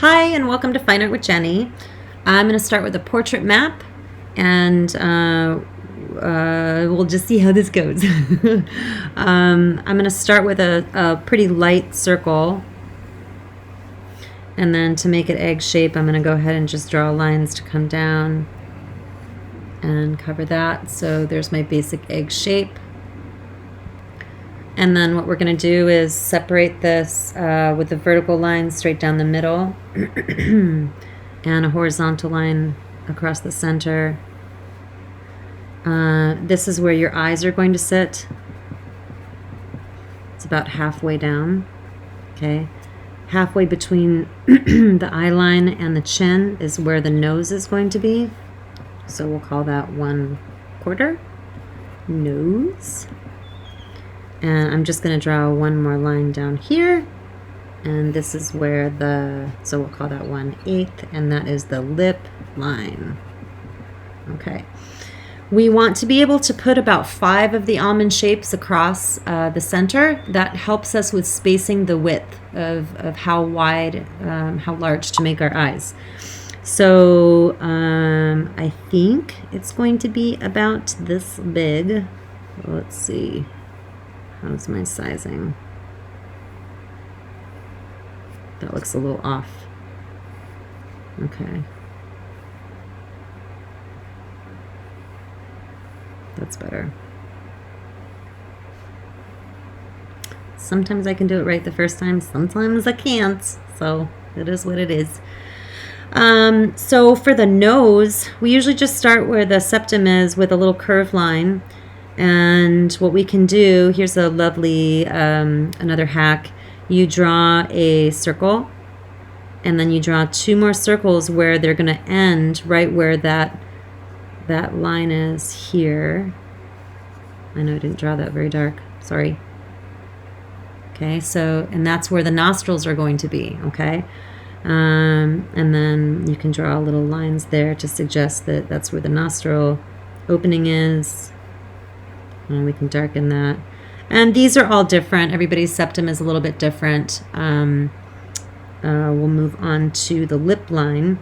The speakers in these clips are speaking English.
Hi, and welcome to Fine Art with Jenny. I'm going to start with a portrait map, and we'll just see how this goes. I'm going to start with a pretty light circle, and then to make it egg shape, I'm going to go ahead and just draw lines to come down and cover that. So there's my basic egg shape. And then what we're going to do is separate this with a vertical line straight down the middle and a horizontal line across the center. This is where your eyes are going to sit. It's about halfway down. Okay. Halfway between the eye line and the chin is where the nose is going to be. So we'll call that 1/4 nose. And I'm just going to draw one more line down here. And this is where so we'll call that 1/8, and that is the lip line. Okay. We want to be able to put about 5 of the almond shapes across the center. That helps us with spacing the width of how wide, how large to make our eyes. So I think it's going to be about this big. Let's see. How's my sizing? That looks a little off. Okay. That's better. Sometimes I can do it right the first time, sometimes I can't. So it is what it is. So for the nose, we usually just start where the septum is with a little curved line. And what we can do, here's a lovely, another hack. You draw a circle, and then you draw 2 more circles where they're going to end right where that line is here. I know I didn't draw that very dark. Sorry. Okay, so, and that's where the nostrils are going to be, okay? And then you can draw little lines there to suggest that that's where the nostril opening is. And we can darken that. And these are all different. Everybody's septum is a little bit different. We'll move on to the lip line.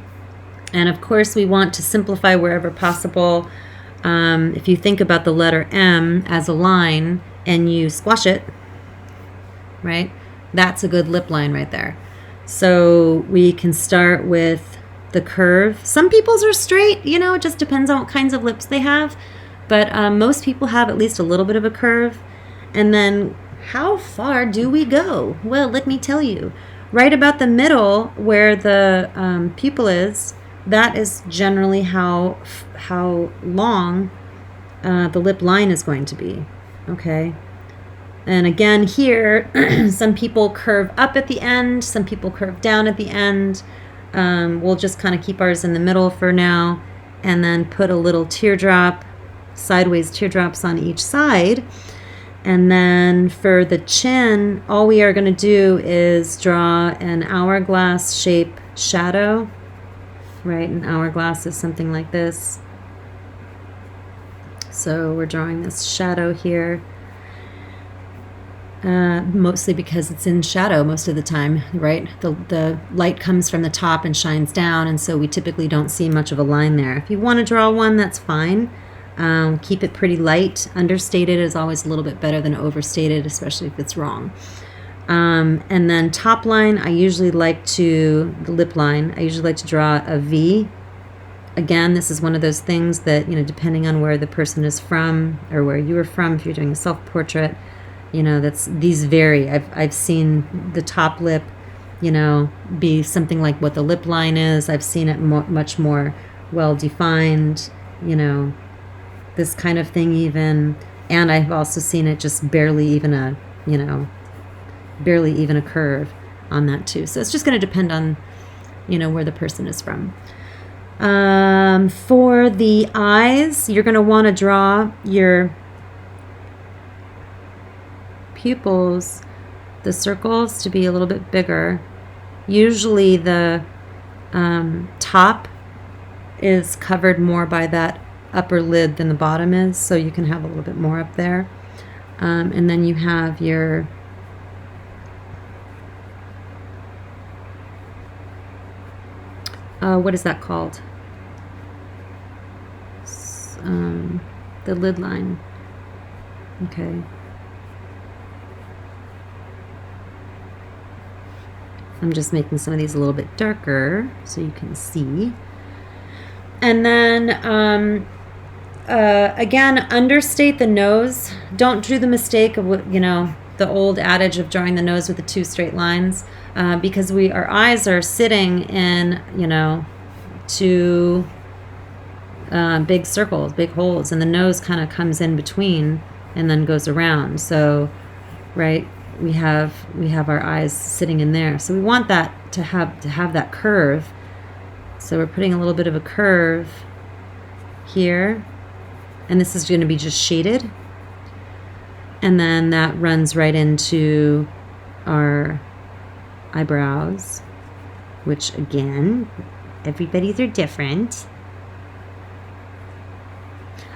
And of course, we want to simplify wherever possible. If you think about the letter M as a line and you squash it, right? That's a good lip line right there. So we can start with the curve. Some people's are straight, it just depends on what kinds of lips they have. But most people have at least a little bit of a curve. And then how far do we go? Well, let me tell you. Right about the middle where the pupil is, that is generally how long the lip line is going to be. Okay. And again here, some people curve up at the end. Some people curve down at the end. We'll just kind of keep ours in the middle for now. And then put a little teardrop, sideways teardrops on each side. And then for the chin, all we are going to do is draw an hourglass shape shadow, right? An hourglass is something like this. So we're drawing this shadow here, mostly because it's in shadow most of the time, right? The light comes from the top and shines down, and so we typically don't see much of a line there. If you want to draw one, that's fine. Keep it pretty light. Understated is always a little bit better than overstated, especially if it's wrong. And then top line, the lip line, I usually like to draw a V. Again, this is one of those things that, depending on where the person is from or where you are from, if you're doing a self-portrait, these vary. I've seen the top lip, be something like what the lip line is. I've seen it much more well-defined, this kind of thing even, and I've also seen it just barely even a curve on that too. So it's just going to depend on where the person is from. For the eyes, you're going to want to draw your pupils, the circles, to be a little bit bigger. Usually the top is covered more by that upper lid than the bottom is, so you can have a little bit more up there. And then you have your what is that called? The lid line. Okay. I'm just making some of these a little bit darker so you can see. And then, again, understate the nose. Don't do the mistake of what, the old adage of drawing the nose with the 2 straight lines, because our eyes are sitting in, 2 big circles, big holes, and the nose kind of comes in between and then goes around. So, right, we have our eyes sitting in there. So we want that to have that curve. So we're putting a little bit of a curve here, and this is going to be just shaded. And then that runs right into our eyebrows, which again, everybody's are different.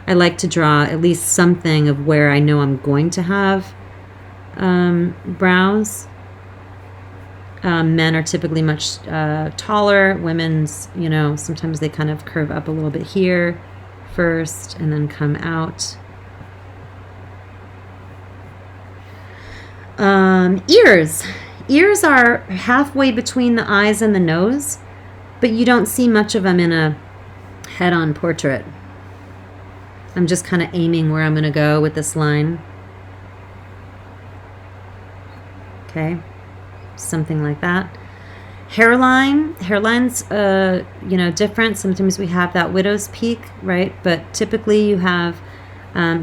I like to draw at least something of where I know I'm going to have brows. Men are typically much taller. Women's, sometimes they kind of curve up a little bit here first and then come out. Ears. Ears are halfway between the eyes and the nose, but you don't see much of them in a head-on portrait. I'm just kind of aiming where I'm going to go with this line. Okay, something like that. Hairline's different. Sometimes we have that widow's peak, right? But typically you have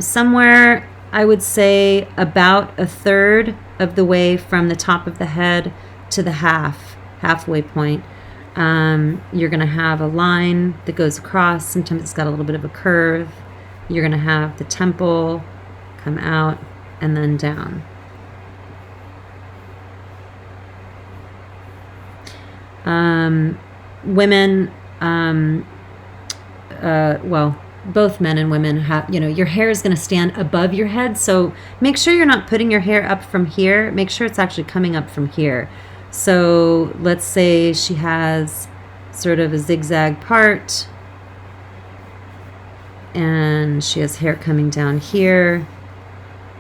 somewhere, I would say, about 1/3 of the way from the top of the head to the halfway point. You're going to have a line that goes across. Sometimes it's got a little bit of a curve. You're going to have the temple come out and then down. Women, both men and women have, your hair is going to stand above your head. So make sure you're not putting your hair up from here. Make sure it's actually coming up from here. So let's say she has sort of a zigzag part and she has hair coming down here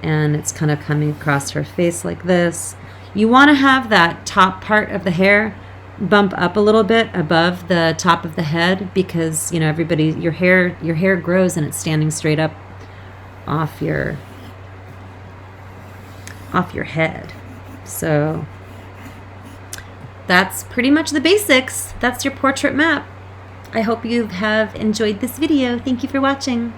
and it's kind of coming across her face like this. You want to have that top part of the hair bump up a little bit above the top of the head, because your hair grows and it's standing straight up off your head. So that's pretty much the basics. That's your portrait map. I hope you have enjoyed this video. Thank you for watching.